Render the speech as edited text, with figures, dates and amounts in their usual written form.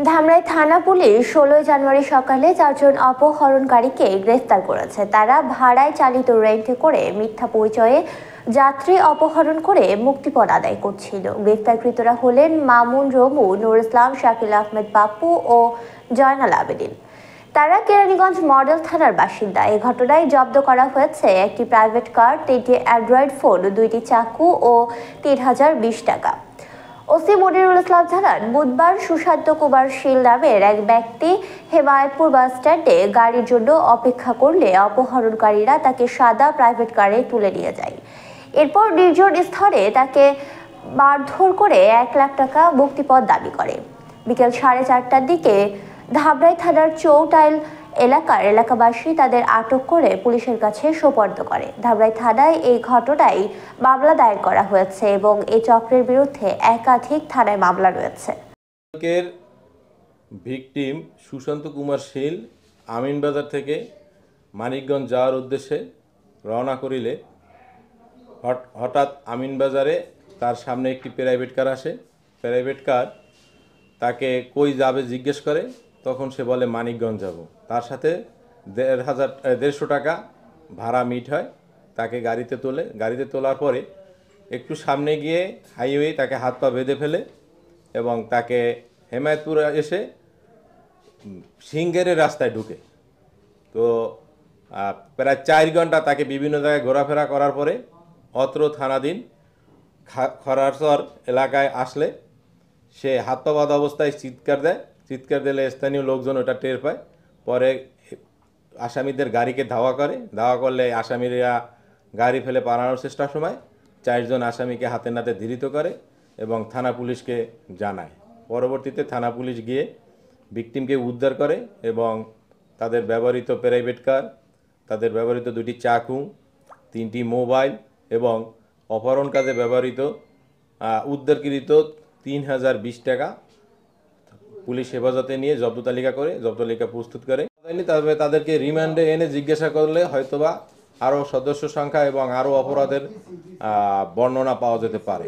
ধামরাই থানা পুলিশ 16 জানুয়ারি সকালে 4 জন অপহরণকারীকে গ্রেফতার করেছে। তারা ভাড়ায় চালিত রেন্টে করে মিথ্যা পরিচয়ে যাত্রী অপহরণ করে মুক্তিপণ আদায় করছিল। গ্রেফতারকৃতরা হলেন মামুন রমু, নুর ইসলাম, শাকিল আহমেদ পাপ্পু ও জয়নাল আবেদিন। তারা কেরানীগঞ্জ মডেল থানার বাসিন্দা। এই ঘটনায় জব্দ করা হয়েছে একটি প্রাইভেট কার, 3টি অ্যান্ড্রয়েড ফোন, 2টি চাকু ও 3020 টাকা। ওসি মনিরুল ইসলাম জানান, বুধবার সুশান্ত কুমার শীল নামের এক ব্যক্তি হেমায়তপুর বাস স্ট্যান্ডে গাড়ির জন্য অপেক্ষা করলে অপহরণকারীরা তাকে সাদা প্রাইভেট কারে তুলে নিয়ে যায়। এরপর নির্জন স্থলে তাকে মারধর করে 1 লাখ টাকা মুক্তিপণ দাবি করে। বিকেল 4:30টার দিকে ধামরাই থানার চৌটাইল এলাকাবাসী তাদের আটক করে পুলিশের কাছে সোপর্দ করে। ধামরাই থানায় এই ঘটনায় মামলা দায়ের করা হয়েছে এবং এই চক্রের বিরুদ্ধে একাধিক থানায় মামলা রয়েছে। ভিকটিম সুশান্ত কুমার শীল আমিনবাজার থেকে মানিকগঞ্জ যাওয়ার উদ্দেশ্যে রওনা করিলে হঠাৎ আমিনবাজারে তার সামনে একটি প্রাইভেট কার আসে। প্রাইভেট কার তাকে কই যাবে জিজ্ঞেস করে, তখন সে বলে মানিকগঞ্জ যাব। তার সাথে 1,500 টাকা ভাড়া মিট হয়। তাকে গাড়িতে তোলে। গাড়িতে তোলার পরে একটু সামনে গিয়ে হাইওয়ে তাকে হাত পা বেঁধে ফেলে এবং তাকে হেমায়তপুর এসে সিঙ্গেরের রাস্তায় ঢুকে। তো প্রায় 4 ঘন্টা তাকে বিভিন্ন জায়গায় ঘোরাফেরা করার পরে অত্র থানাধীন খরারচর এলাকায় আসলে সে হাত পা বাঁধা অবস্থায় চিৎকার দেয়। চিৎকার দিলে স্থানীয় লোকজন ওটা টের পায়। পরে আসামিদের গাড়িকে ধাওয়া করে। ধাওয়া করলে আসামিরা গাড়ি ফেলে পালানোর চেষ্টার সময় 4 জন আসামিকে হাতে নাতে ধৃত করে এবং থানা পুলিশকে জানায়। পরবর্তীতে থানা পুলিশ গিয়ে ভিকটিমকে উদ্ধার করে এবং তাদের ব্যবহৃত প্রাইভেট কার, তাদের ব্যবহৃত 2টি চাকু, 3টি মোবাইল এবং অপহরণ কাজে ব্যবহৃত উদ্ধারকৃত 3020 টাকা পুলিশ হেফাজতে নিয়ে জব্দ তালিকা প্রস্তুত করে। তবে তাদেরকে রিমান্ডে এনে জিজ্ঞাসা করলে হয়তোবা আরও সদস্য সংখ্যা এবং আরও অপরাধের বর্ণনা পাওয়া যেতে পারে।